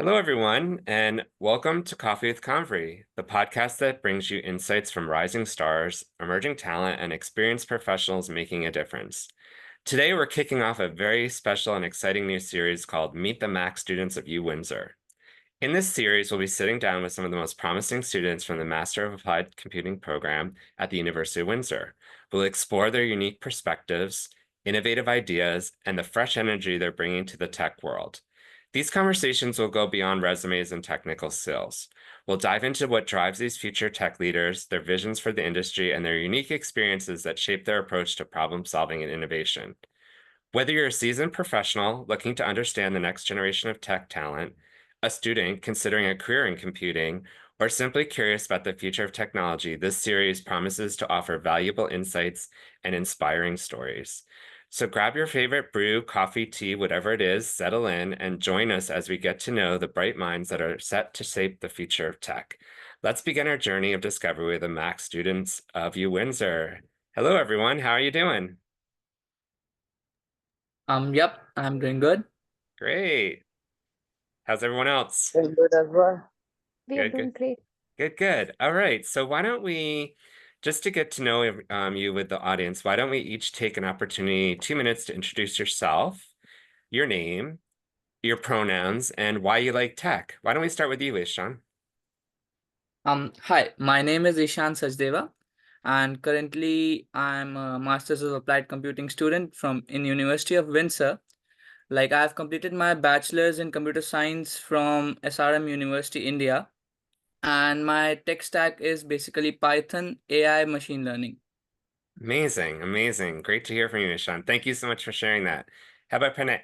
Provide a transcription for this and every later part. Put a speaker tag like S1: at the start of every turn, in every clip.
S1: Hello, everyone, and welcome to Coffee with Convery, the podcast that brings you insights from rising stars, emerging talent, and experienced professionals making a difference. Today, we're kicking off a very special and exciting new series called Meet the MAC Students of UWindsor. In this series, we'll be sitting down with some of the most promising students from the Master of Applied Computing program at the University of Windsor. We'll explore their unique perspectives, innovative ideas, and the fresh energy they're bringing to the tech world. These conversations will go beyond resumes and technical skills. We'll dive into what drives these future tech leaders, their visions for the industry, and their unique experiences that shape their approach to problem solving and innovation. Whether you're a seasoned professional looking to understand the next generation of tech talent, a student considering a career in computing, or simply curious about the future of technology, this series promises to offer valuable insights and inspiring stories. So grab your favorite brew, coffee, tea, whatever it is, settle in, and join us as we get to know the bright minds that are set to shape the future of tech. Let's begin our journey of discovery with the MAC Students of UWindsor. Hello, everyone. How are you doing?
S2: Yep, I'm doing good.
S1: Great. How's everyone else?
S3: Doing good as well.
S4: We are
S1: Good,
S4: doing
S1: good,
S4: great.
S1: good. All right. So why don't we, just to get to know you with the audience, why don't we each take an opportunity, 2 minutes to introduce yourself, your name, your pronouns, and why you like tech. Why don't we start with you, Ishan?
S2: Hi, my name is Ishan Sachadeva, and currently I'm a Masters of Applied Computing student in University of Windsor. Like I've completed my bachelor's in computer science from SRM University, India, and my tech stack is basically Python, AI, machine learning.
S1: Amazing, amazing. Great to hear from you, Ishan. Thank you so much for sharing that. How about Parneet?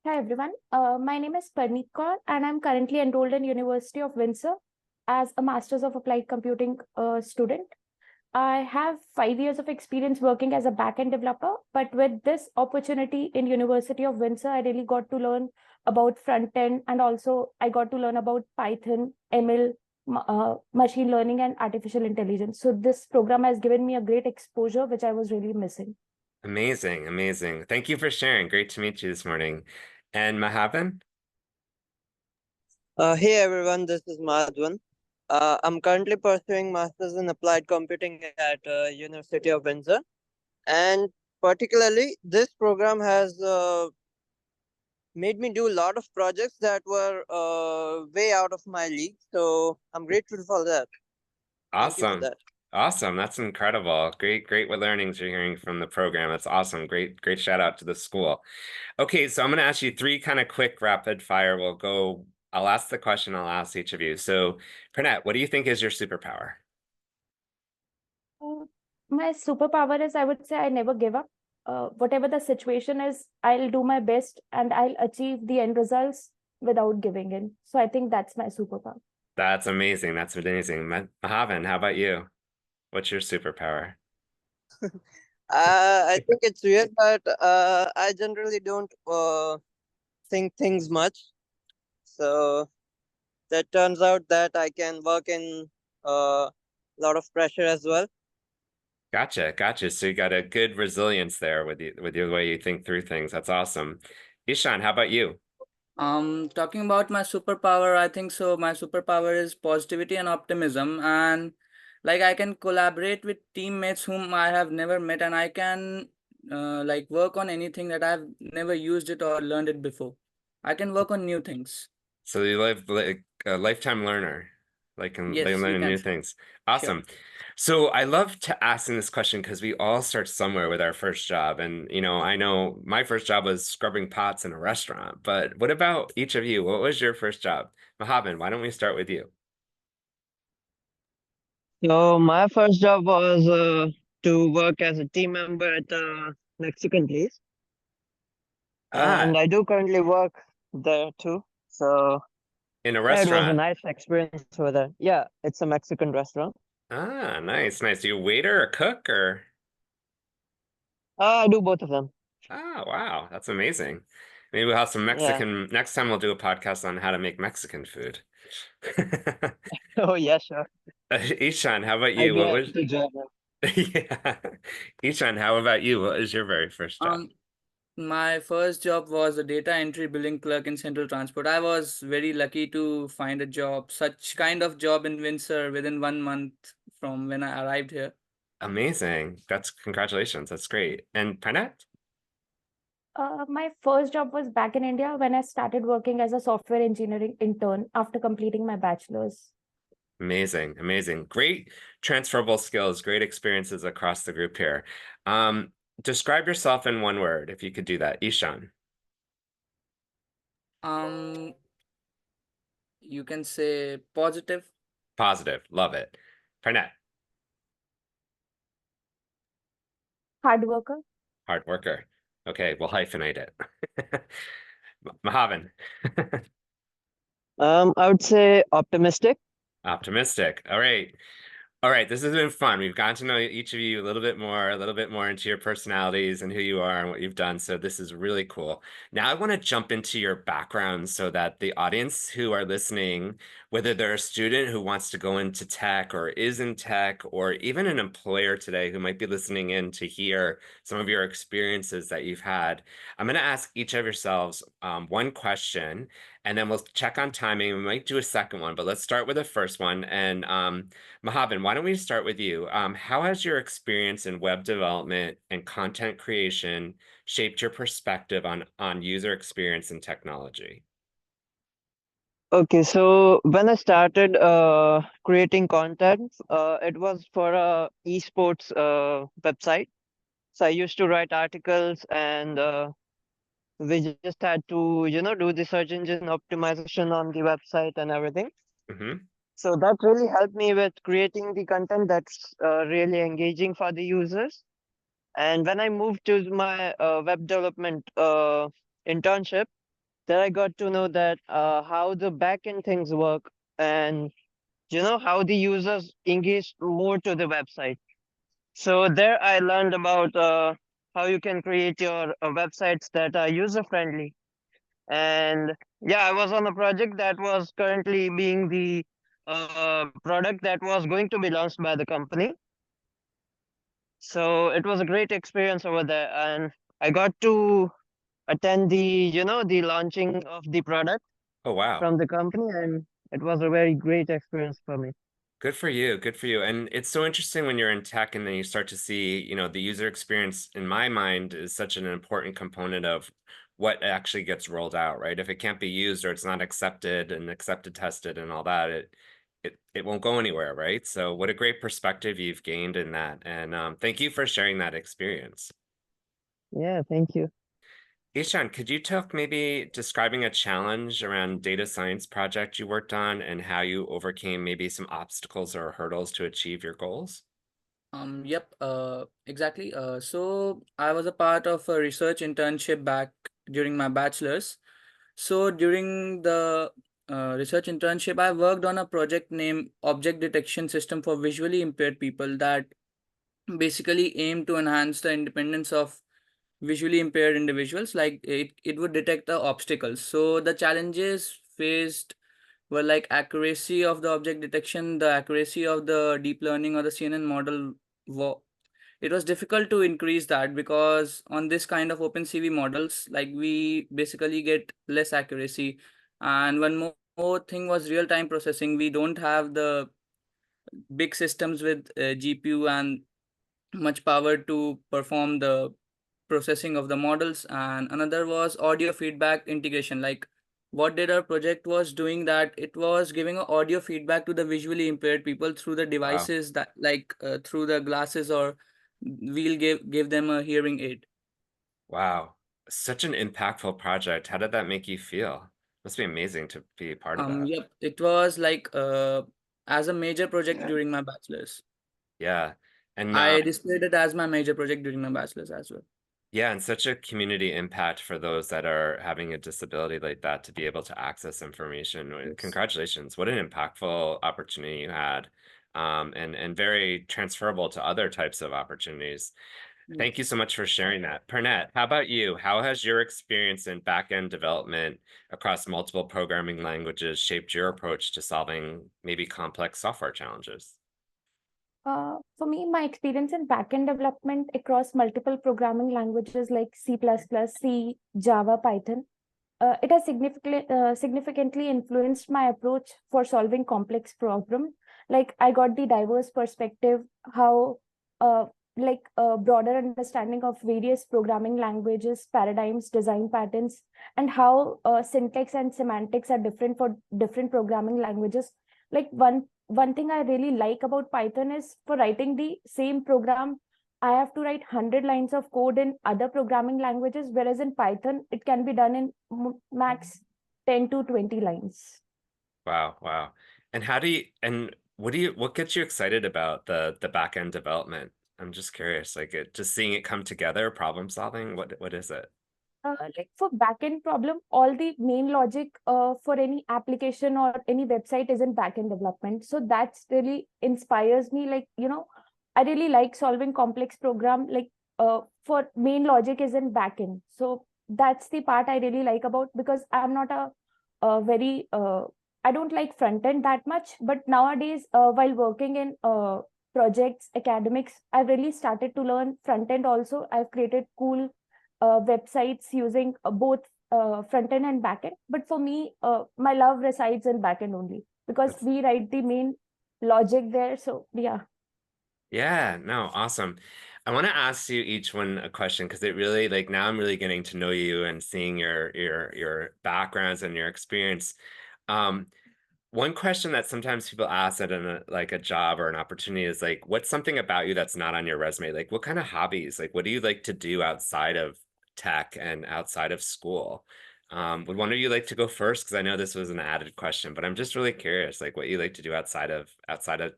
S4: Hi everyone. My name is Parneet Kaur and I'm currently enrolled in University of Windsor as a Masters of Applied Computing student. I have 5 years of experience working as a backend developer, but with this opportunity in University of Windsor, I really got to learn about front end, and also I got to learn about Python, ML, machine learning, and artificial intelligence. So this program has given me a great exposure, which I was really missing.
S1: Amazing, amazing. Thank you for sharing. Great to meet you this morning. And Mahavan?
S3: Hey everyone, this is Madhwan. I'm currently pursuing Masters in Applied Computing at University of Windsor, and particularly this program has made me do a lot of projects that were way out of my league. So I'm grateful for that. Thank you for
S1: Awesome.
S3: that.
S1: Awesome. That's incredible. Great what learnings you're hearing from the program. That's awesome. Great shout out to the school. Okay, so I'm going to ask you three kind of quick rapid fire. I'll ask the question, I'll ask each of you. So, Pranet, what do you think is your superpower?
S4: My superpower is, I would say, I never give up. Whatever the situation is, I'll do my best and I'll achieve the end results without giving in. So I think that's my superpower.
S1: That's amazing. That's amazing. Mahavan, how about you? What's your superpower?
S3: I think it's weird, but I generally don't think things much. So that turns out that I can work in a lot of pressure as well.
S1: Gotcha. So you got a good resilience there with the way you think through things. That's awesome. Ishan, how about you?
S2: Talking about my superpower, I think so. My superpower is positivity and optimism, and like I can collaborate with teammates whom I have never met, and I can like work on anything that I've never used it or learned it before. I can work on new things.
S1: So you live like a lifetime learner, like they
S2: Yes, you
S1: learn
S2: can
S1: new
S2: say.
S1: things.
S2: Sure.
S1: Awesome. So I love to asking this question because we all start somewhere with our first job. And, I know my first job was scrubbing pots in a restaurant, but what about each of you? What was your first job? Mohammed, why don't we start with you?
S3: So my first job was to work as a team member at a Mexican place,
S1: Ah,
S3: and I do currently work there too. So
S1: in a
S3: yeah, it was a
S1: restaurant.
S3: nice experience with that. Yeah, it's a Mexican restaurant.
S1: Ah, nice. You a waiter, a cook, or?
S3: I do both of them.
S1: Oh, wow. That's amazing. Maybe we'll have some
S3: Yeah.
S1: Mexican. Next time we'll do a podcast on how to make Mexican food.
S3: Oh yeah, sure.
S1: Ishan, how about
S3: I'll
S1: you?
S3: be
S1: What
S3: happy
S1: was?
S3: to join them.
S1: Yeah. Ishan, how about you? What was your very first job?
S2: Um, My first job was a data entry billing clerk in Central Transport. I was very lucky to find a job, such kind of job in Windsor within 1 month from when I arrived here.
S1: Amazing. That's congratulations. That's great. And Parneet?
S4: My first job was back in India when I started working as a software engineering intern after completing my bachelor's.
S1: Amazing, amazing. Great transferable skills, great experiences across the group here. Describe yourself in one word, if you could do that. Ishan.
S2: Um, you can say positive.
S1: Positive. Love it. Parneet.
S4: Hard worker.
S1: Hard worker. Okay, we'll hyphenate it. Mahavan.
S3: I would say optimistic.
S1: Optimistic. All right. All right, this has been fun. We've gotten to know each of you a little bit more into your personalities and who you are and what you've done. So this is really cool. Now I want to jump into your background so that the audience who are listening, whether they're a student who wants to go into tech or is in tech, or even an employer today who might be listening in to hear some of your experiences that you've had, I'm going to ask each of yourselves one question, and then we'll check on timing. We might do a second one, but let's start with the first one. And Mahavan, why don't we start with you? How has your experience in web development and content creation shaped your perspective on user experience and technology?
S3: Okay, so when I started creating content, it was for a esports website. So I used to write articles, and we just had to, do the search engine optimization on the website and everything.
S1: Mm-hmm.
S3: So that really helped me with creating the content that's really engaging for the users. And when I moved to my web development internship, there I got to know that how the backend things work, and how the users engage more to the website. So there I learned about how you can create your websites that are user friendly. And yeah, I was on a project that was currently being the product that was going to be launched by the company. So it was a great experience over there, and I got to attend the launching of the product
S1: Oh, wow.
S3: from the company, and it was a very great experience for me.
S1: Good for you. Good for you. And it's so interesting when you're in tech and then you start to see, the user experience in my mind is such an important component of what actually gets rolled out, right? If it can't be used or it's not accepted and accepted tested and all that, it won't go anywhere, right? So what a great perspective you've gained in that. And thank you for sharing that experience.
S3: Yeah, thank you.
S1: Ishan, could you talk maybe describing a challenge around data science project you worked on and how you overcame maybe some obstacles or hurdles to achieve your goals?
S2: Yep, exactly. So I was a part of a research internship back during my bachelor's. So during the research internship, I worked on a project named Object Detection System for Visually Impaired People that basically aimed to enhance the independence of visually impaired individuals. Like it would detect the obstacles. So the challenges faced were like accuracy of the object detection, the accuracy of the deep learning or the CNN model. It was difficult to increase that because on this kind of OpenCV models, like we basically get less accuracy. And one more thing was real-time processing. We don't have the big systems with GPU and much power to perform the processing of the models. And another was audio feedback integration. Like what did our project was doing, that it was giving a audio feedback to the visually impaired people through the
S1: Wow.
S2: devices, that like through the glasses, or we'll give them a hearing aid.
S1: Wow. Such an impactful project. How did that make you feel? Must be amazing to be a part of that.
S2: Yep, it was like as a major project during my bachelor's.
S1: Yeah. And
S2: I displayed it as my major project during my bachelor's as well.
S1: yeah, and such a community impact for those that are having a disability like that to be able to access information.
S2: Yes.
S1: Congratulations. What an impactful opportunity you had. And very transferable to other types of opportunities. Thank you so much for sharing that. Parneet, how about you? How has your experience in back-end development across multiple programming languages shaped your approach to solving maybe complex software challenges?
S4: For me, my experience in backend development across multiple programming languages like C++, C, Java, Python, it has significantly influenced my approach for solving complex problems. Like I got the diverse perspective, how uh, like a broader understanding of various programming languages, paradigms, design patterns, and how syntax and semantics are different for different programming languages. Like one thing I really like about Python is for writing the same program, I have to write 100 lines of code in other programming languages, whereas in Python, it can be done in max 10 to 20 lines.
S1: Wow, wow. And what gets you excited about the back end development? I'm just curious, like just seeing it come together, problem solving, what is it?
S4: Like for backend problem, all the main logic for any application or any website is in backend development. So that's really inspires me. Like, I really like solving complex program. Like for main logic is in backend. So that's the part I really like about, because I'm not a very I don't like front end that much. But nowadays, while working in projects, academics, I've really started to learn front end also. I've created cool websites using both front end and back end. But for me, my love resides in back end only, because
S1: That's
S4: we write the main logic there. So yeah.
S1: Yeah, no, awesome. I want to ask you each one a question because it really like now I'm really getting to know you and seeing your backgrounds and your experience. Um, One question that sometimes people ask at like a job or an opportunity is like, what's something about you that's not on your resume? Like, what kind of hobbies? Like, what do you like to do outside of tech and outside of school? Would one of you like to go first? Because I know this was an added question, but I'm just really curious, like what you like to do outside of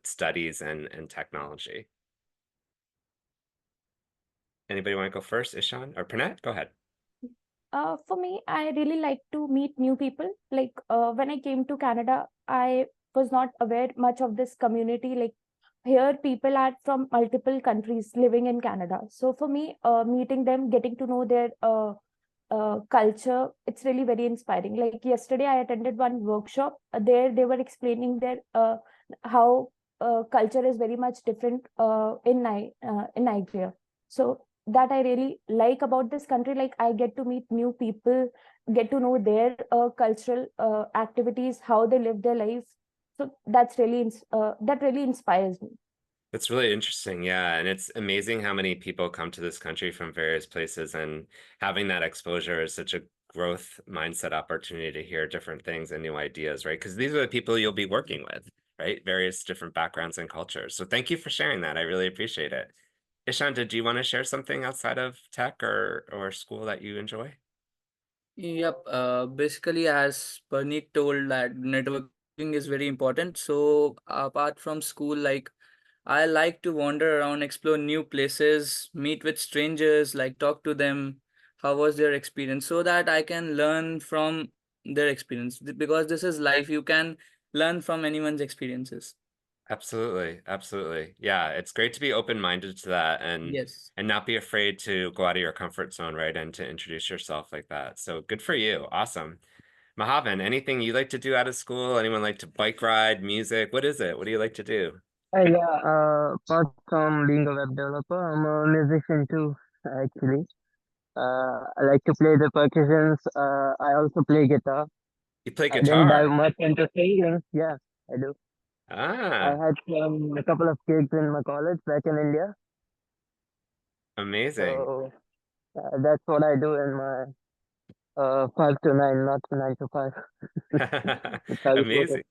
S1: studies and technology. Anybody want to go first? Ishan or Pranet? Go ahead.
S4: For me, I really like to meet new people. Like when I came to Canada, I was not aware much of this community. Like here, people are from multiple countries living in Canada. So for me, meeting them, getting to know their culture, it's really very inspiring. Like yesterday, I attended one workshop. There, they were explaining their how culture is very much different in Nigeria. So that I really like about this country. Like I get to meet new people, get to know their cultural activities, how they live their life. So that really inspires me.
S1: That's really interesting. Yeah. And it's amazing how many people come to this country from various places, and having that exposure is such a growth mindset opportunity to hear different things and new ideas, right? Because these are the people you'll be working with, right? Various different backgrounds and cultures. So thank you for sharing that. I really appreciate it. Ishan, did you want to share something outside of tech or school that you enjoy?
S2: Yep. Basically, as Parneet told, that networking is very important. So apart from school, like I like to wander around, explore new places, meet with strangers, like talk to them. How was their experience? So that I can learn from their experience. Because this is life. You can learn from anyone's experiences.
S1: Absolutely, absolutely. Yeah, it's great to be open-minded to that
S2: Yes.
S1: and not be afraid to go out of your comfort zone, right? And to introduce yourself like that. So good for you. Awesome. Mahavan, anything you like to do out of school? Anyone like to bike ride, music? What is it? What do you like to do?
S3: Yeah, apart from being a web developer, I'm a musician too, actually. I like to play the percussions. I also play guitar.
S1: You play
S3: I didn't dive
S1: guitar.
S3: much into singing. Yeah, I do. I
S1: Ah,
S3: had a couple of gigs in my college back in India.
S1: amazing.
S3: So that's what I do in my 5 to 9, not 9 to 5. That's how you put it.
S1: Amazing.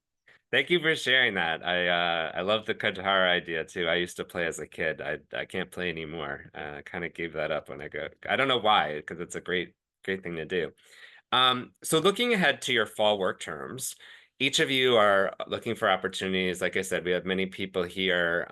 S1: Thank you for sharing that. I love the guitar idea too. I used to play as a kid. I can't play anymore. I kind of gave that up when I go. I don't know why, because it's a great thing to do. So looking ahead to your fall work terms, each of you are looking for opportunities. Like I said, we have many people here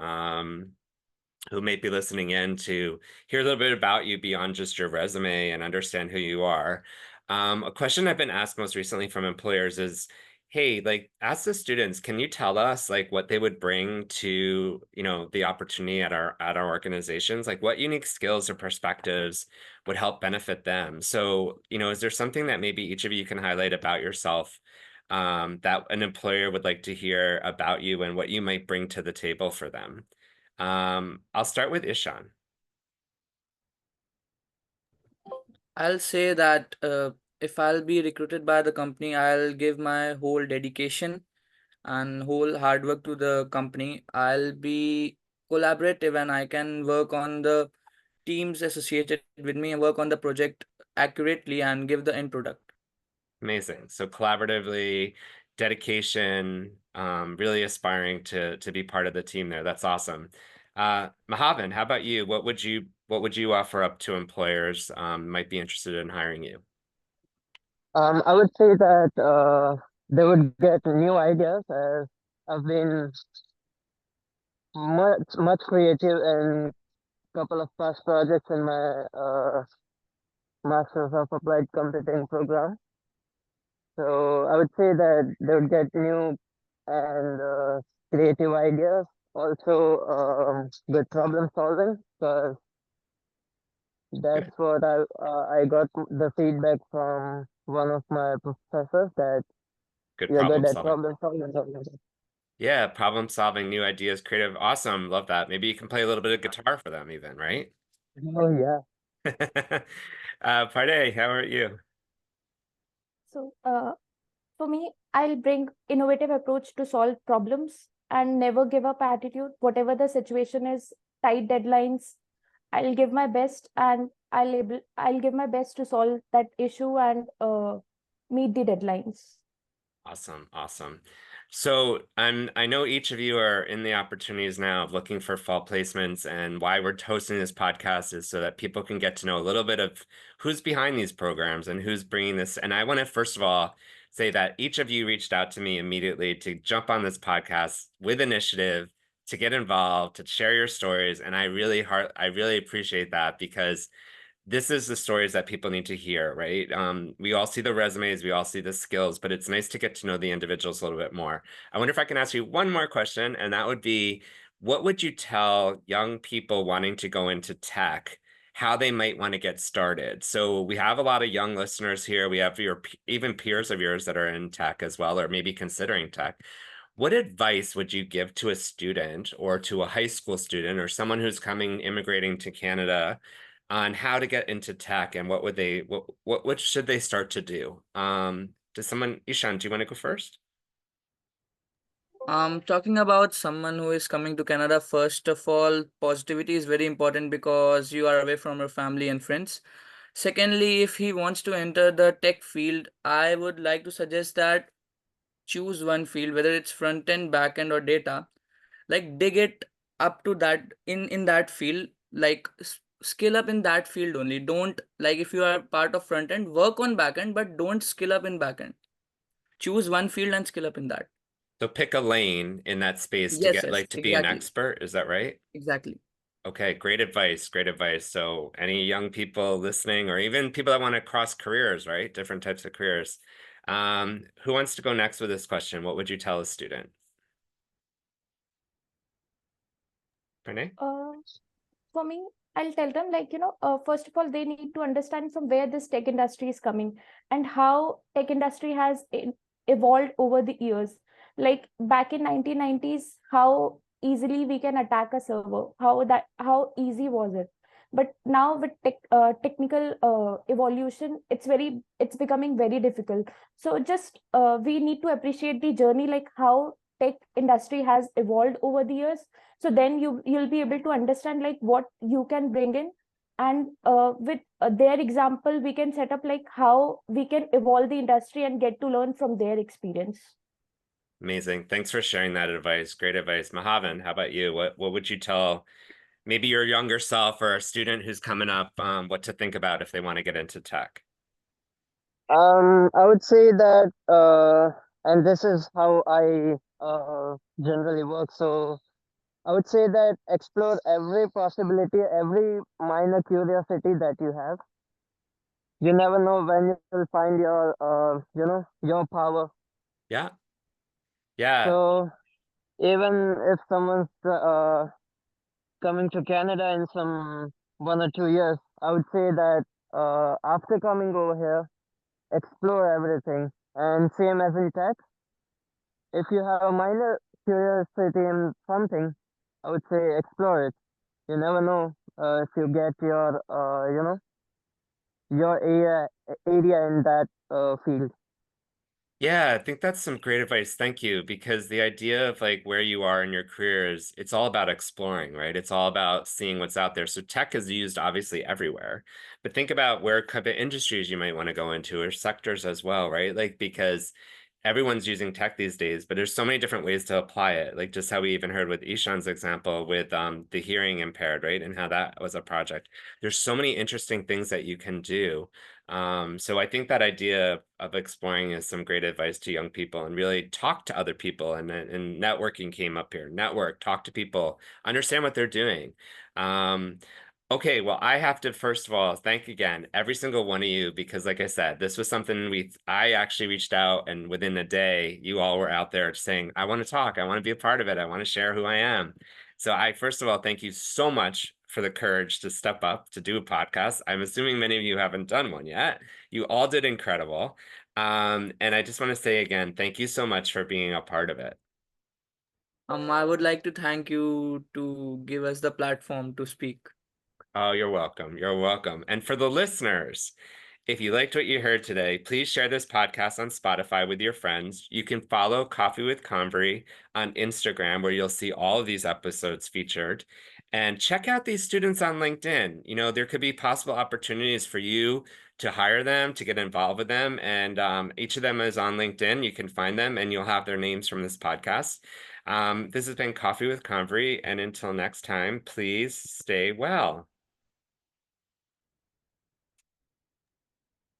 S1: who may be listening in to hear a little bit about you beyond just your resume and understand who you are. A question I've been asked most recently from employers is, hey, like ask the students, can you tell us like what they would bring to, the opportunity at our organizations? Like what unique skills or perspectives would help benefit them? So, is there something that maybe each of you can highlight about yourself that an employer would like to hear about you and what you might bring to the table for them? I'll start with Ishan.
S2: I'll say that if I'll be recruited by the company, I'll give my whole dedication and whole hard work to the company. I'll be collaborative and I can work on the teams associated with me and work on the project accurately and give the end product.
S1: Amazing. So collaboratively, dedication, really aspiring to be part of the team there. That's awesome. Mahavan, how about you? What would you offer up to employers might be interested in hiring you?
S3: I would say that they would get new ideas as I've been much creative in couple of past projects in my Masters of Applied Computing program. So I would say that they would get new and creative ideas, also good problem solving, because that's what I got the feedback from one of my professors that
S1: Good
S3: you're good
S1: problem
S3: at
S1: solving.
S3: problem solving.
S1: Yeah, problem solving, new ideas, creative. Awesome. Love that. Maybe you can play a little bit of guitar for them even, right?
S3: Oh yeah.
S1: Parneet, how are you?
S4: So, for me, I'll bring innovative approach to solve problems and never give up attitude. Whatever the situation is, tight deadlines, I'll give my best and I'll give my best to solve that issue and meet the deadlines.
S1: Awesome, awesome. So I know each of you are in the opportunities now of looking for fall placements, and why we're hosting this podcast is so that people can get to know a little bit of who's behind these programs and who's bringing this. And I want to first of all say that each of you reached out to me immediately to jump on this podcast with initiative, to get involved, to share your stories, and I really appreciate that, because this is the stories that people need to hear, right? We all see the resumes, we all see the skills, but it's nice to get to know the individuals a little bit more. I wonder if I can ask you one more question, and that would be, what would you tell young people wanting to go into tech, how they might want to get started? So we have a lot of young listeners here. We have even peers of yours that are in tech as well, or maybe considering tech. What advice would you give to a student or to a high school student or someone who's immigrating to Canada on how to get into tech, and what should they start to do? Ishan, do you want to go first?
S2: Talking about someone who is coming to Canada, first of all, positivity is very important because you are away from your family and friends. Secondly, if he wants to enter the tech field, I would like to suggest that choose one field, whether it's front end, back end, or data. Like dig it up to that in that field, like skill up in that field only. Don't, like, if you are part of front end, work on back end, but don't skill up in back end. Choose one field and skill up in that.
S1: So pick a lane in that space to
S2: Yes,
S1: get
S2: yes,
S1: to be an
S2: exactly,
S1: expert. Is that right?
S2: exactly.
S1: Okay, great advice. Great advice. So any young people listening, or even people that want to cross careers, right? Different types of careers. Who wants to go next with this question? What would you tell a student? Renee?
S4: For me, I'll tell them, like, first of all, they need to understand from where this tech industry is coming and how tech industry has evolved over the years. Like back in 1990s, how easily we can attack a server, how easy was it? But now with technical evolution, it's becoming very difficult. So just we need to appreciate the journey, like how tech industry has evolved over the years, so then you'll be able to understand like what you can bring in, and with their example we can set up like how we can evolve the industry and get to learn from their experience.
S1: Amazing. Thanks for sharing that advice. Great advice. Mahavan, how about you? What would you tell maybe your younger self or a student who's coming up, what to think about if they want to get into tech?
S3: I would say that and this is how I generally work. So I would say that explore every possibility, every minor curiosity that you have. You never know when you will find your your power.
S1: Yeah. Yeah.
S3: So even if someone's coming to Canada in some 1 or 2 years, I would say that after coming over here, explore everything. And same as in tech, if you have a minor curiosity in something, I would say explore it. You never know if you get your your area in that field.
S1: Yeah, I think that's some great advice. Thank you. Because the idea of like where you are in your career is it's all about exploring, right? It's all about seeing what's out there. So tech is used obviously everywhere, but think about where kind of industries you might want to go into or sectors as well, right? Like because everyone's using tech these days, but there's so many different ways to apply it. Like just how we even heard with Ishan's example with the hearing impaired, right? And how that was a project. There's so many interesting things that you can do. So I think that idea of exploring is some great advice to young people and really talk to other people and networking came up here. Network, talk to people, understand what they're doing. Okay, well, I have to first of all thank again every single one of you because, like I said, this was something I actually reached out, and within a day, you all were out there saying, "I want to talk, I want to be a part of it, I want to share who I am." So, I first of all thank you so much for the courage to step up to do a podcast. I'm assuming many of you haven't done one yet. You all did incredible, and I just want to say again, thank you so much for being a part of it.
S2: I would like to thank you to give us the platform to speak.
S1: Oh, you're welcome. You're welcome. And for the listeners, if you liked what you heard today, please share this podcast on Spotify with your friends. You can follow Coffee with Convery on Instagram, where you'll see all of these episodes featured. And check out these students on LinkedIn. You know, there could be possible opportunities for you to hire them, to get involved with them. And each of them is on LinkedIn. You can find them and you'll have their names from this podcast. This has been Coffee with Convery. And until next time, please stay well.